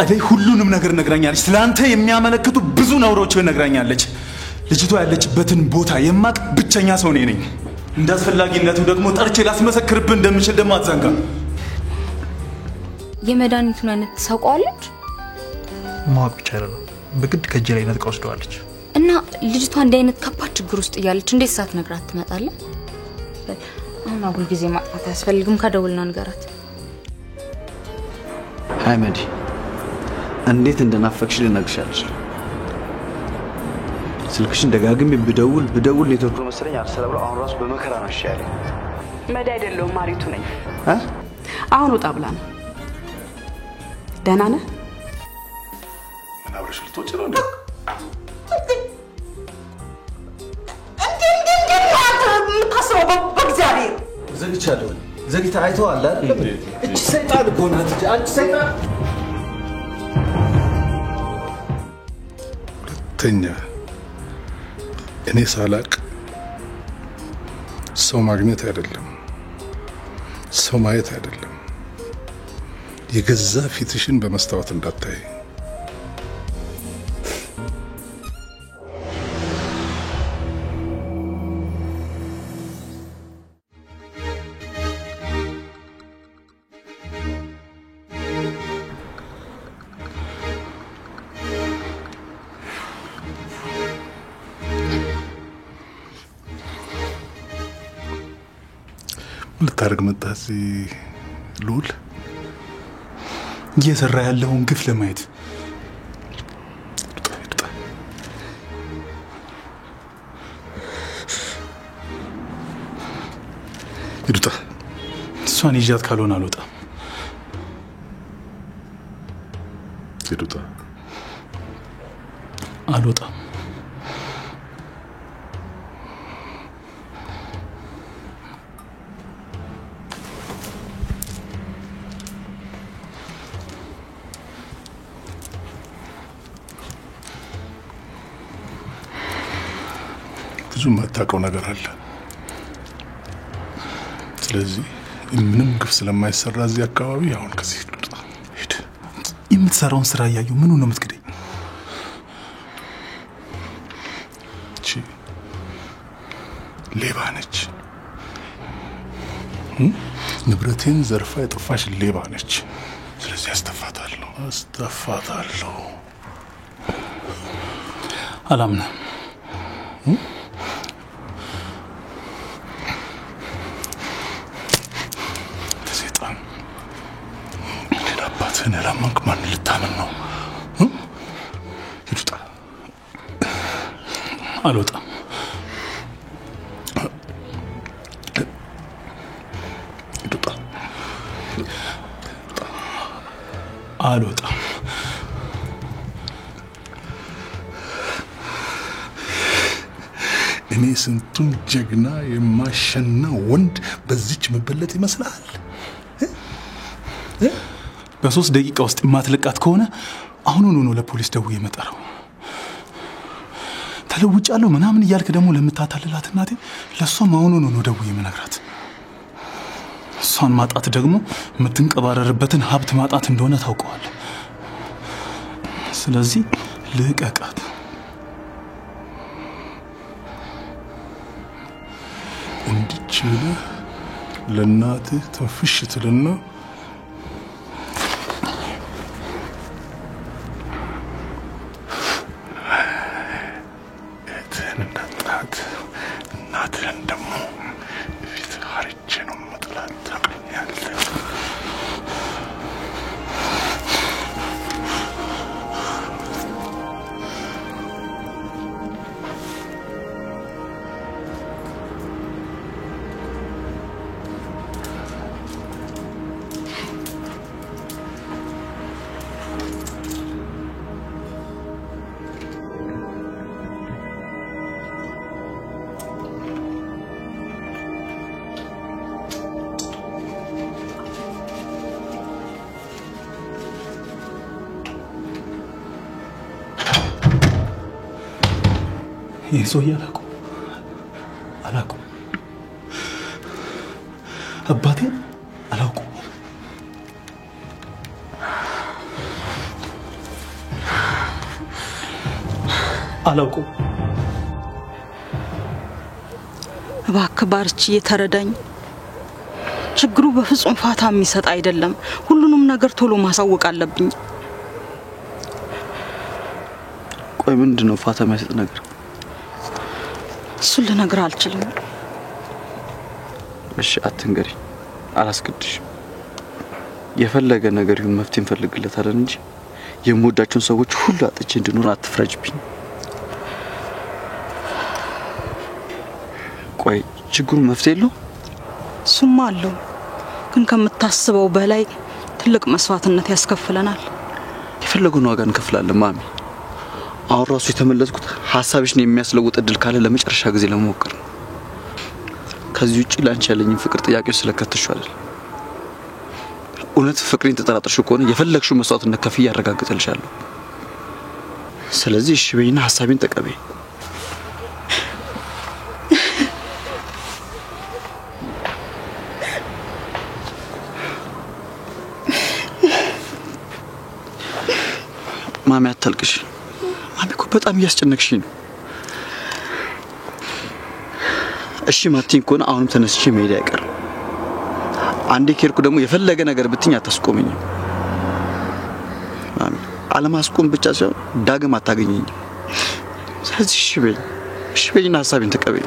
ጸደይ ሁሉንም ነገር ነግራኛለች ስላንተ የሚያመለክቱ ብዙ ነውሮችን ነግራኛለች ልጅቷ ያለችበትን ቦታ የማቅ ብቸኛ ሰው ነኝ እንዳስፈላጊነቱ ደግሞ ጠርቼ ላስመሰክርብህ እንደምችል ደግሞ አትዘንጋ የመድኃኒቱን አይነት ታውቀዋለች ማወቅ ብቻ አይደለም በግድ ከእጄ ላይ ነጥቃ ወስደዋለች እና ልጅቷ እንደ አይነት ከባድ ችግር ውስጥ እያለች እንዴት ሳትነግራት ትመጣለህ አሁን አጉል ጊዜ ማጥፋት ያስፈልግም ከደውልና ንገራት ሃይመዲ እንዴት እንደናፈቅሽ ልነግርሻለሁ ስልክሽን ደጋግሜ ብደውል ኔትወርክ ነው መሰለኝ አልሰራ ብሎ አሁን ራሱ በመከራ ነው ያለኝ መድ አይደለም ማሪቱ ነኝ አሁን ወጣ ብላ ነው ደህና ነህ ምን አብረሽ ልትወጪ ነው እንዴ በእግዚአብሔር ዘግቻለሁ ዘግታ አይተዋል አይደል እቺ ሰይጣን እኮ ናት አንቺ ሰይጣን ተኛ እኔ ሳላቅ ሰው ማግኘት አይደለም ሰው ማየት አይደለም የገዛ ፊትሽን በመስታወት እንዳታይ ልታረግ መጣሲ ሉል እየሰራ ያለውን ግፍ ለማየት ይዱታ እሷን ይዣት ካልሆነ አልወጣም ይዱታ አልወጣም ብዙ ማታውቀው ነገር አለ ስለዚህ ምንም ግፍ ስለማይሰራ እዚህ አካባቢ አሁን ከዚህ ልውጣ ሄድ የምትሰራውን ስራ ያየው ምን ነው የምትክደኝ እቺ ሌባ ነች ንብረቴን ዘርፋ የጠፋሽ ሌባ ነች ስለዚህ አስተፋታለሁ አላምነም أنا لما كمان اللي تعملنا يرجع ألوتا يرجع ألوتا እኔ ስንቱን ጀግና የማሸና ወንድ በዚች መበለጥ ይመስላል በ3 ደቂቃ ውስጥ ማትለቃት ከሆነ አሁኑኑ ነው ለፖሊስ ደውዬ መጣራው ተለውጫለሁ ምናምን ይያልክ ደግሞ ለምታታልላት እናቴ ለሷም አሁኑኑ ነው ደውዬ መነግራት እሷን ማጣት ደግሞ የምትንቀባረርበትን ሀብት ማጣት እንደሆነ ታውቀዋል ስለዚህ ልቀቃት እንድችል ለናትህ ተንፍሽ ትልና يسوي አላቁ አባቴ አላቁ አላውቀው። እባክህ ባርችዬ ተረዳኝ። ችግሩ በፍጹም ፋታ የሚሰጥ አይደለም። ሁሉንም ነገር ቶሎ ማሳወቅ አለብኝ። ቆይ ምንድነው ፋታ የሚያሰጥ ነገር? እሱን ልነግርህ አልችልም። እሺ አትንገሪ፣ አላስገድሽ። የፈለገ ነገር ይሁን መፍትሄ እንፈልግለታለን እንጂ የምወዳቸውን ሰዎች ሁሉ አጥቼ እንድኖር አትፍረጅብኝ። ቆይ ችግሩ መፍትሄ የለው? እሱማ አለው፣ ግን ከምታስበው በላይ ትልቅ መስዋዕትነት ያስከፍለናል። የፈለገውን ዋጋ እንከፍላለን ማሚ። አሁን ራሱ የተመለስኩት ሐሳብሽን የሚያስለውጥ እድል ካለ ለመጨረሻ ጊዜ ለመሞከር ነው። ከዚህ ውጪ ላንቺ ያለኝን ፍቅር ጥያቄው ስለከተሽው አይደል። እውነት ፍቅሬን ተጠራጥረሽው ከሆነ የፈለግሽው መስዋዕትነት ከፍዬ ያረጋግጥልሻለሁ። ስለዚህ እሺ በይና ሐሳቤን ተቀበይ። ማሚ አታልቅሽ። ማሚ እኮ በጣም እያስጨነቅሽኝ ነው። እሺ ማቲን ከሆነ አሁንም ተነስቼ መሄድ አይቀርም። አንዴ ከሄድኩ ደግሞ የፈለገ ነገር ብትኝ አታስቆመኝም። ማሚ አለማስቆም ብቻ ሳይሆን ዳግም አታገኘኝም። ስለዚህ እሺ በይና ሐሳቤን ተቀበይ።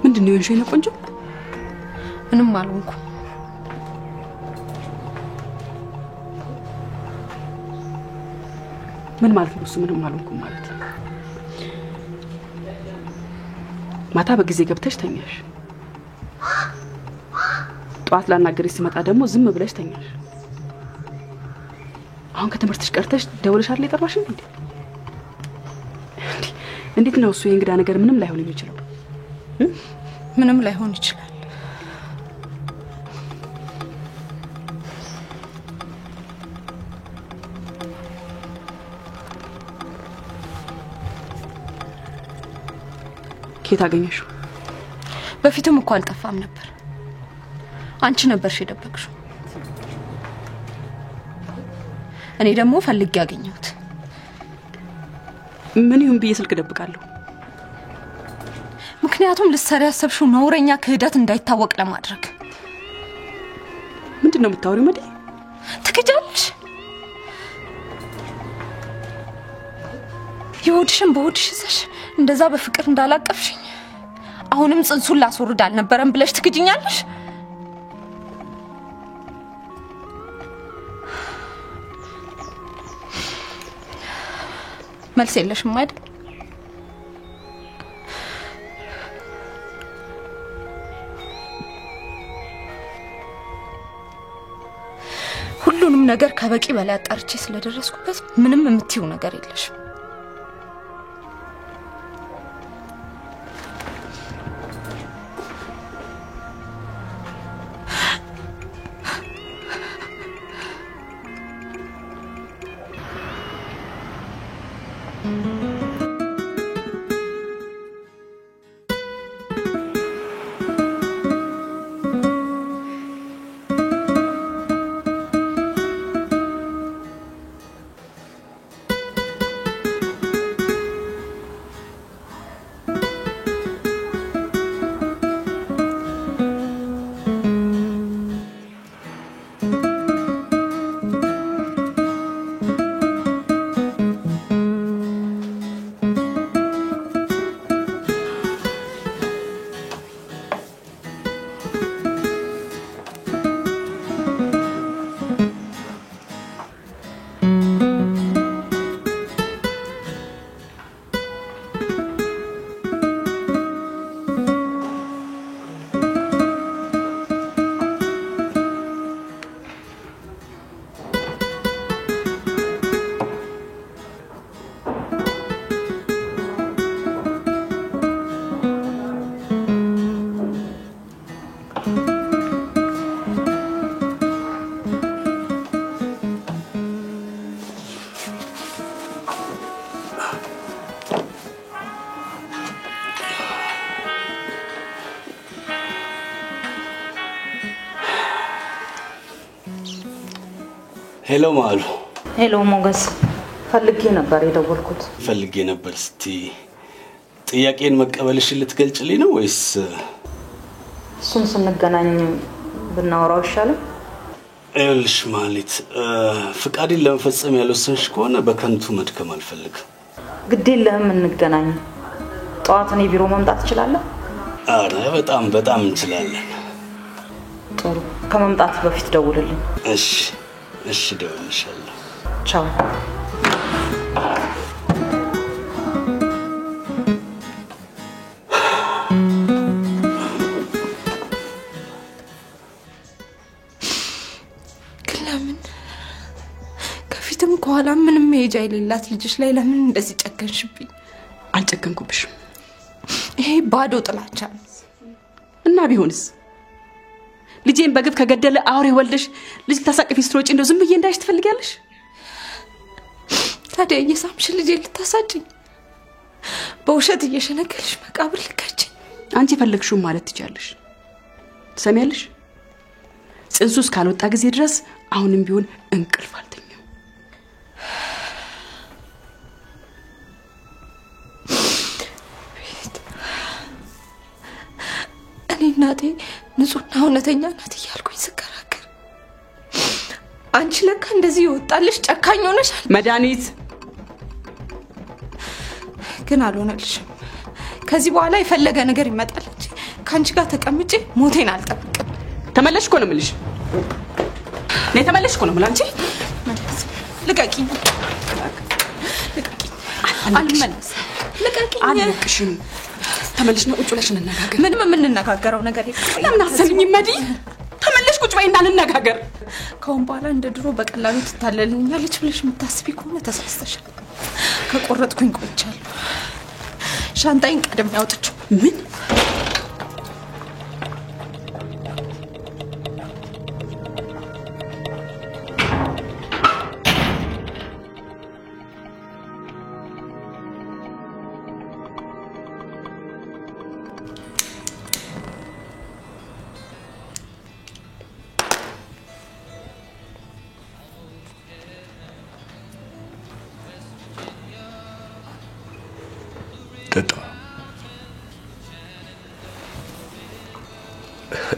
ምንድነው የሆንሽው? የኔ ቆንጆ ምንም አልሆንኩ። ምን ማለት ነው? ምንም አልሆንኩም ማለት ማታ በጊዜ ገብተሽ ተኛሽ። ጧት ላናገርሽ ስመጣ ደግሞ ዝም ብለሽ ተኛሽ። አሁን ከትምህርትሽ ቀርተሽ ደውለሽ አይደል የጠራሽኝ? እንዴት ነው እሱ የእንግዳ ነገር ምንም ላይሆን የሚችለው? ምንም ላይሆን ይችላል። ከየት አገኘሽው? በፊትም እኮ አልጠፋም ነበር። አንቺ ነበርሽ የደበቅሽው። እኔ ደግሞ ፈልጌ ያገኘሁት። ምን ይሁን ብዬ ስልክ ደብቃለሁ? ምክንያቱም ልትሰሪ ያሰብሽው ነውረኛ ክህደት እንዳይታወቅ ለማድረግ። ምንድነው የምታወሪው? መዲ ትክጃለሽ። የሆድሽን በሆድሽ ይዘሽ እንደዛ በፍቅር እንዳላቀፍሽኝ አሁንም ጽንሱን ላስወርድ አልነበረም ብለሽ ትክጂኛለሽ? መልስ የለሽም አይደል? ሁሉንም ነገር ከበቂ በላይ አጣርቼ ስለደረስኩበት ምንም የምትይው ነገር የለሽም። ሄሎ ማሉ። ሄሎ ሞገስ፣ ፈልጌ ነበር የደወልኩት። ፈልጌ ነበር እስቲ ጥያቄን መቀበልሽን ልትገልጭልኝ ነው ወይስ? እሱን ስንገናኝ ብናወራው ይሻላል? እልሽ ማለት ፍቃድን ለመፈጸም ያልወሰንሽ ከሆነ በከንቱ መድከም አልፈልግም። ግድ የለህም እንገናኝ። ጠዋት እኔ ቢሮ መምጣት እችላለሁ? አረ በጣም እንችላለን። ጥሩ፣ ከመምጣት በፊት ደውልልኝ። እሺ ደውልልሻለሁ። ቻው። ከኋላ ምንም መሄጃ የሌላት ልጅሽ ላይ ለምን እንደዚህ ጨከንሽብኝ? አልጨከንኩብሽም። ይሄ ባዶ ጥላቻ ነው። እና ቢሆንስ ልጄን በግፍ ከገደለ አውሬ ወልደሽ ልጅ ታሳቅፊ ስትሮጪ እንደው ዝም ብዬ እንዳይሽ ትፈልጊያለሽ? ታዲያ እየሳምሽ ልጄን ልታሳጭኝ በውሸት እየሸነገልሽ መቃብር ልከችኝ? አንቺ ፈለግሽው ማለት ትችያለሽ። ትሰሚያለሽ? ጽንሱ እስካልወጣ ጊዜ ድረስ አሁንም ቢሆን እንቅልፍ አልተኛም። እናቴ ንጹህና እውነተኛ ናት እያልኩኝ ስከራከር አንቺ ለካ እንደዚህ ይወጣልሽ ጨካኝ ሆነሻል። መድኃኒት ግን አልሆነልሽም። ከዚህ በኋላ የፈለገ ነገር ይመጣል እንጂ ካንቺ ጋር ተቀምጬ ሞቴን አልጠብቅም። ተመለሽ እኮ ነው የምልሽ። እኔ ተመለሽ እኮ ነው የምልሽ። አንቺ ልቀቂኝ። አልመለስም። ልቀቂኝ። አልለቅሽም። ተመለሽ ነው ቁጭ ብለሽ እንነጋገር። ምንም የምንነጋገረው ነገር የለም። ለምን አሰሚኝ መዲ? ተመለሽ ቁጭ በይና እንነጋገር። ከአሁን በኋላ እንደ ድሮ በቀላሉ ትታለልኛለች ብለሽ የምታስቢ ከሆነ ተሳስተሻል። ከቆረጥኩኝ ቆይቻለሁ። ሻንጣዬን ቀደም ያውጥችው። ምን?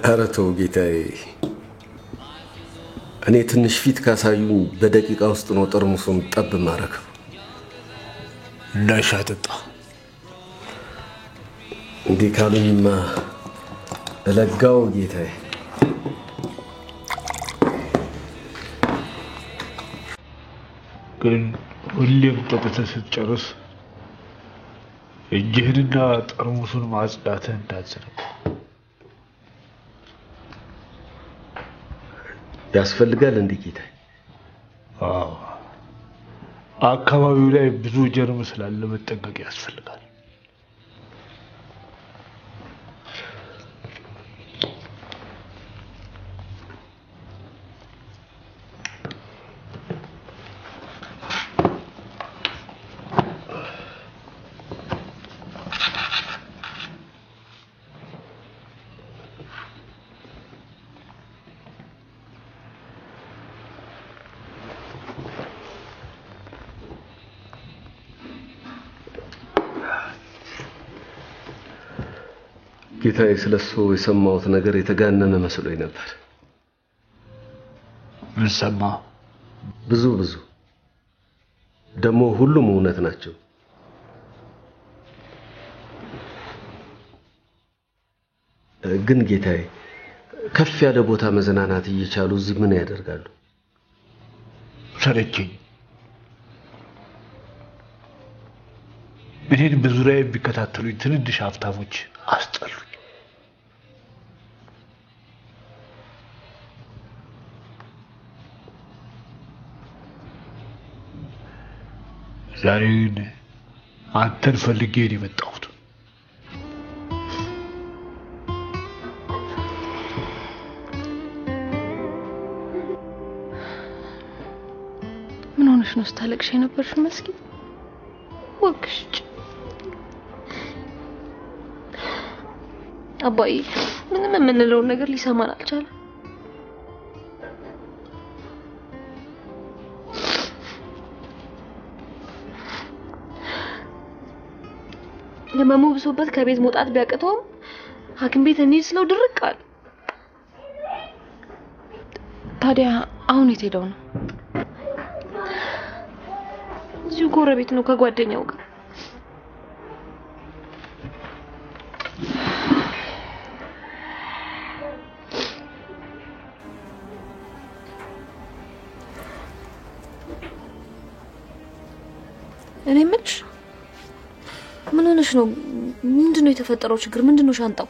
አረቶ ጌታዬ፣ እኔ ትንሽ ፊት ካሳዩኝ በደቂቃ ውስጥ ነው ጠርሙሱን ጠብ ማረከው። እንዳሻጠጣ እንዲህ ካሉኝማ እለጋው ጌታዬ። ግን ሁሌም ጠጥተህ ስትጨርስ እጅህንና ጠርሙሱን ማጽዳትህ እንዳትዘነጋ። ያስፈልጋል እንዴ ጌታዬ? አዎ፣ አካባቢው ላይ ብዙ ጀርም ስላለ መጠንቀቅ ያስፈልጋል። ጌታዬ፣ ስለሱ የሰማሁት ነገር የተጋነነ መስሎኝ ነበር። ምን ሰማ? ብዙ ደግሞ ሁሉም እውነት ናቸው። ግን ጌታዬ፣ ከፍ ያለ ቦታ መዝናናት እየቻሉ እዚህ ምን ያደርጋሉ? ሰለቸኝ። እኔን በዙሪያ የሚከታተሉኝ ትንንሽ ሀብታሞች አስጠሉኝ። ዛሬ ግን አንተን ፈልጌ ነው የመጣሁት። ምን ሆነሽ ነው ስታለቅሽ የነበርሽ? መስኪ ወግሽ አባዬ ምንም የምንለው ነገር ሊሰማን አልቻለም። ህመሙ ብሶበት ከቤት መውጣት ቢያቅተውም ሐኪም ቤት እንሂድ ስለው ድርቅ አለ። ታዲያ አሁን የት ሄደው ነው? እዚሁ ጎረቤት ነው ከጓደኛው ጋር። እኔ ምንሽ ምን ሆነሽ ነው? ምንድነው የተፈጠረው ችግር? ምንድነው ሻንጣው?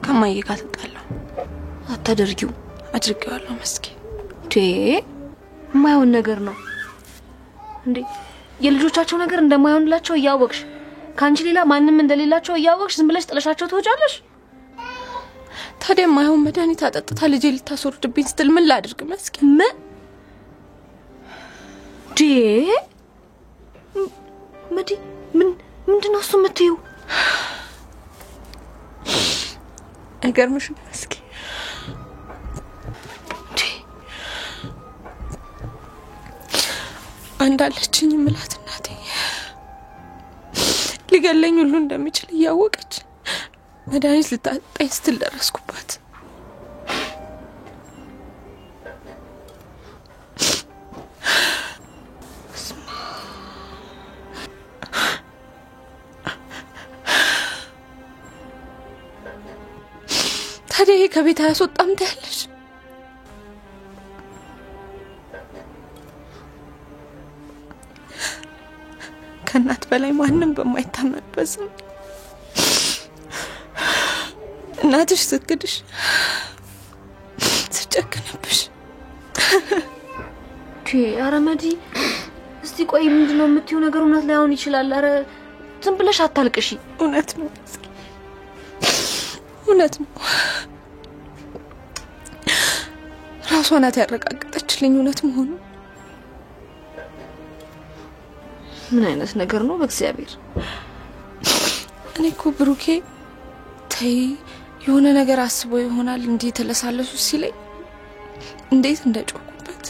ከማዬ ጋር ተጣላሁ። አታደርጊው። አድርጌዋለሁ መስኪ። የማይሆን ነገር ነው እንዴ? የልጆቻቸው ነገር እንደማይሆንላቸው እያወቅሽ ካንቺ ሌላ ማንንም እንደሌላቸው እያወቅሽ ዝም ብለሽ ጥለሻቸው ትወጫለሽ? ታዲያ ማይሆን መድኃኒት አጠጥታ ልጄ ልታስወርድብኝ ስትል ምን ላድርግ መስኪ? ምንድነው እሱ የምትይው? አይገርምሽም መስኪ? አንዳለችኝ ምላት እናቴ ሊገለኝ ሁሉ እንደሚችል እያወቀች መድኃኒት ልታጠጣኝ ስትል ደረስኩባት። ታዲያ ከቤት አያስወጣም ትያለሽ? ከእናት በላይ ማንም በማይታመንበት ዘመን እናትሽ ስትክድሽ ስትጨክንብሽ ኧረ መዲ እስቲ ቆይ ምንድነው የምትይው ነገር? እውነት ላይሆን ይችላል። ኧረ ዝም ብለሽ አታልቅሺ። እውነት ነው እውነት ነው። ራሷ ናት ያረጋገጠችልኝ እውነት መሆኑ። ምን አይነት ነገር ነው በእግዚአብሔር? እኔ እኮ ብሩኬ ተይ የሆነ ነገር አስቦ ይሆናል እንዴ ተለሳለሱ ሲለኝ እንዴት እንደጮኩበት።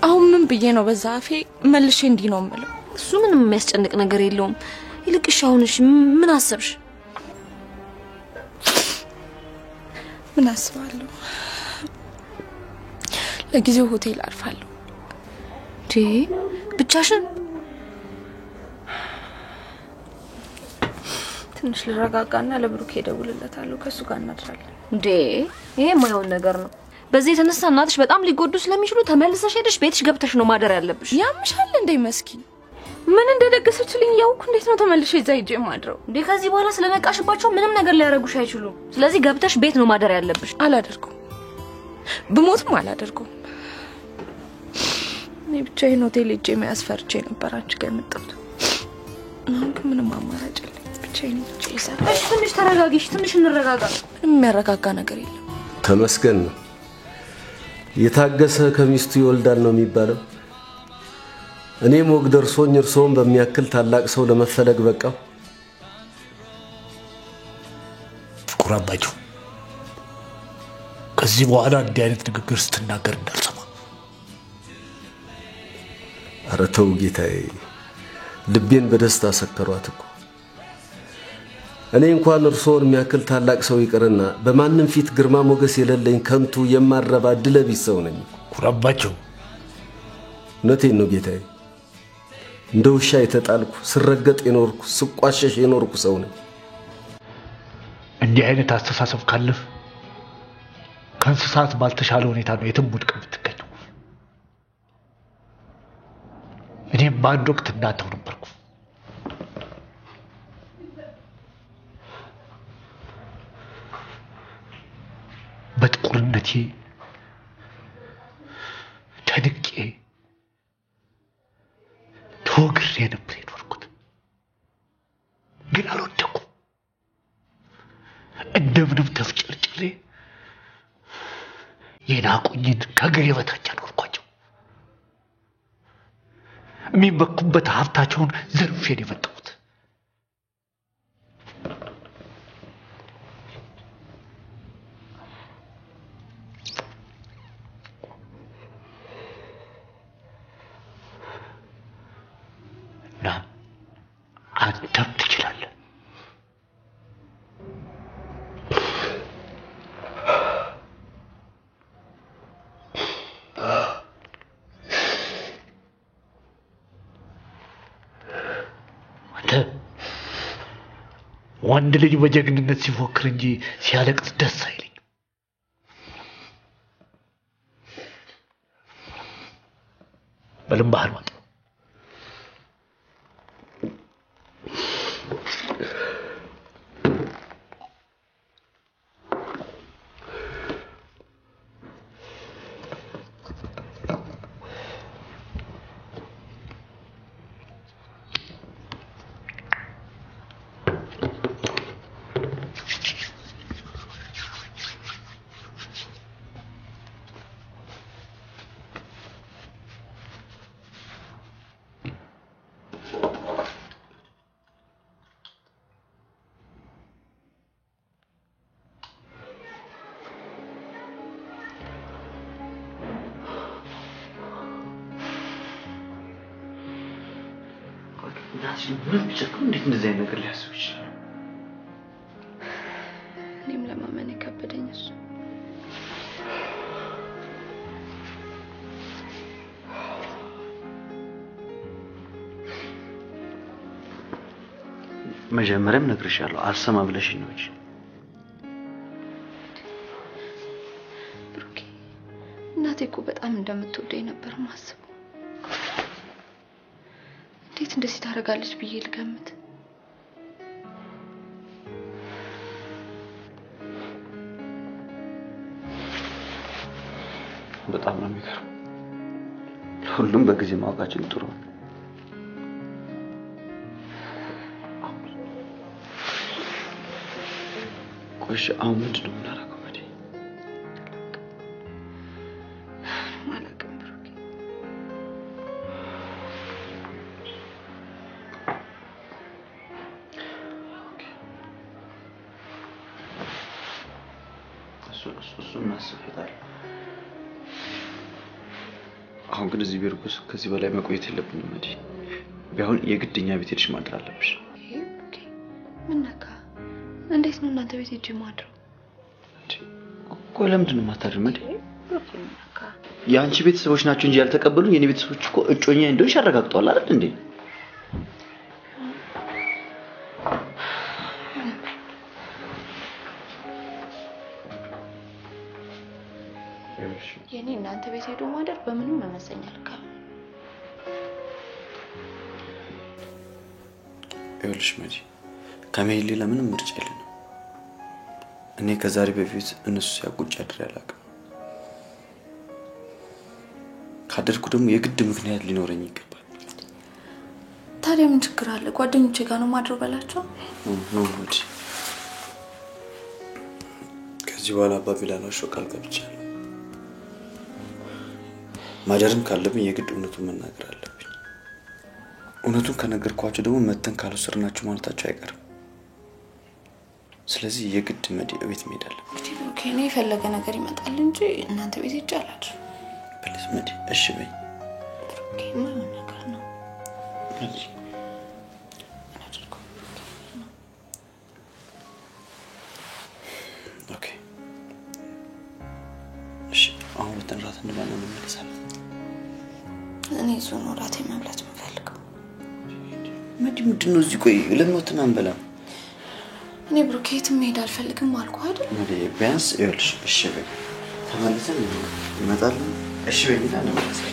አሁን ምን ብዬ ነው በዛ አፌ መልሼ እንዲ ነው የምለው? እሱ ምንም የሚያስጨንቅ ነገር የለውም። ይልቅሽ አሁንሽ ምን አሰብሽ? ምን አስባለሁ? ለጊዜው ሆቴል አርፋለሁ። ብቻሽን? ትንሽ ልረጋጋና ለብሩክ እደውልለታለሁ። ከሱ ጋር እናድራለን። ይሄ የማይሆን ነገር ነው። በዚህ የተነሳ እናትሽ በጣም ሊጎዱ ስለሚችሉ ተመልሰሽ ሄደሽ ቤትሽ ገብተሽ ነው ማደር ያለብሽ። ያምሻል እንዴ መስኪን? ምን እንደደገሰችልኝ ያውኩ እንዴት ነው ተመልሼ እዛ ሂጄ ማድረው? ከዚህ በኋላ ስለነቃሽባቸው ምንም ነገር ሊያረጉሽ አይችሉም። ስለዚህ ገብተሽ ቤት ነው ማደር ያለብሽ። አላደርገው ብሞትም አላደርገው። እኔ ብቻዬን ሆቴል ሂጄ የሚያስፈርቼ ነበር አንቺ ጋር የመጣሁት። አሁን ግን ምንም አማራጭ የለም። ብቻዬን ሂጄ ይሰራል። እሺ ትንሽ ተረጋጊሽ፣ ትንሽ እንረጋጋ። ምንም የሚያረጋጋ ነገር የለም። ተመስገን ነው። የታገሰ ከሚስቱ ይወልዳል ነው የሚባለው። እኔም ወግ ደርሶኝ እርሶን በሚያክል ታላቅ ሰው ለመፈለግ በቃው። ኩራባችሁ ከዚህ በኋላ እንዲህ አይነት ንግግር ስትናገር እንዳልሰማ። ኧረ ተው ጌታዬ፣ ልቤን በደስታ ሰከሯት እኮ። እኔ እንኳን እርሶን የሚያክል ታላቅ ሰው ይቅርና በማንም ፊት ግርማ ሞገስ የሌለኝ ከንቱ የማረባ ድለቢስ ሰው ነኝ። ኩራባችሁ እውነቴን ነው ጌታዬ። እንደ ውሻ የተጣልኩ ስረገጥ የኖርኩ ስቋሸሽ የኖርኩ ሰው ነኝ። እንዲህ አይነት አስተሳሰብ ካለፍ ከእንስሳት ባልተሻለ ሁኔታ ነው የትም ውድቅ የምትገኘው። እኔም በአንድ ወቅት እንዳንተው ነበርኩ። በጥቁርነቴ ተንቄ ተወግሬ ነበር የኖርኩት። ግን አልወደኩም። እንደምንም ተፍጨርጭሬ የናቁኝን ከእግሬ በታች አኖርኳቸው። የሚመኩበት ሀብታቸውን ዘርፌን የመጣሁት። ወንድ ልጅ በጀግንነት ሲፎክር እንጂ ሲያለቅስ ደስ አይለኝም። በልም ባህል ወጣ ምን ቢጨክሩ እንዴት እንደዚህ አይነት ነገር ሊያስቡ ይችላል? እኔም ለማመን የከበደኝ እሱ። መጀመሪያም ነግሬሻለሁ አልሰማ ብለሽኝ ነው እንጂ ብሩኬ፣ እናቴ እኮ በጣም እንደምትወደኝ ነበር ማስበው። እንዴት እንደዚህ ታደርጋለች ብዬ ልገምት? በጣም ነው የሚገርም። ሁሉም በጊዜ ማወቃችን ጥሩ ነው። ቆይሽ አሁን ምንድን ነው የምናደርገው? እሱን እናስብበታለን። አሁን ግን እዚህ ቤት ውስጥ ከዚህ በላይ መቆየት የለብንም። መዲ ቢሆን የግድኛ ቤት ሄድሽ ማድር አለብሽ። ምን ነካ? እንዴት ነው እናንተ ቤት ሄጄ ማድረው? ቆይ ለምንድን ነው የማታድሪው? መዲ የአንቺ ቤተሰቦች ናቸው እንጂ ያልተቀበሉ የኔ ቤተሰቦች እኮ እጮኛ እንደሆንሽ ያረጋግጠዋል አይደል እንዴ? የኔ እናንተ ቤት ሄዶ ማደር በምንም መመዘኛ ልካ ይኸውልሽ መዲ፣ ከመሄድ ሌላ ምንም ምርጫ የለንም። እኔ ከዛሬ በፊት እነሱ ሲያውቁኝ አድሬ አላውቅም። ካደርኩ ደግሞ የግድ ምክንያት ሊኖረኝ ይገባል። ታዲያ ምን ችግር አለ? ጓደኞቼ ጋር ነው ማድረው በላቸው። ነው መዲ፣ ከዚህ በኋላ አባቢ ላላሸው ቃል ገብቻለሁ። ማደርም ካለብኝ የግድ እውነቱን መናገር አለብኝ። እውነቱን ከነገርኳቸው ደግሞ መተን ካልወሰድናቸው ማለታቸው አይቀርም። ስለዚህ የግድ መዲ ቤት መሄድ አለብኝ። ኦኬ፣ እኔ የፈለገ ነገር ይመጣል እንጂ እናንተ ቤት ይጫላል። ፕሊዝ መዲ እሺ በይ። ኦኬ፣ ምን ነገር ነው መዲ? ኦኬ እሺ፣ አሁን ወተን ራት እንበላለን እንመለሳለን። እኔ ዞን ራት መብላት የምፈልገው መዲ። ምንድን ነው እዚህ? ቆይ ለምን ወተን አንበላም? እኔ ብሩኬ የትም መሄድ አልፈልግም አልኩህ አይደል? መዲ ቢያንስ ይኸውልሽ፣ እሺ በይ ተመልሰን እንመጣለን። እሺ በይ እና እንመለሳለን።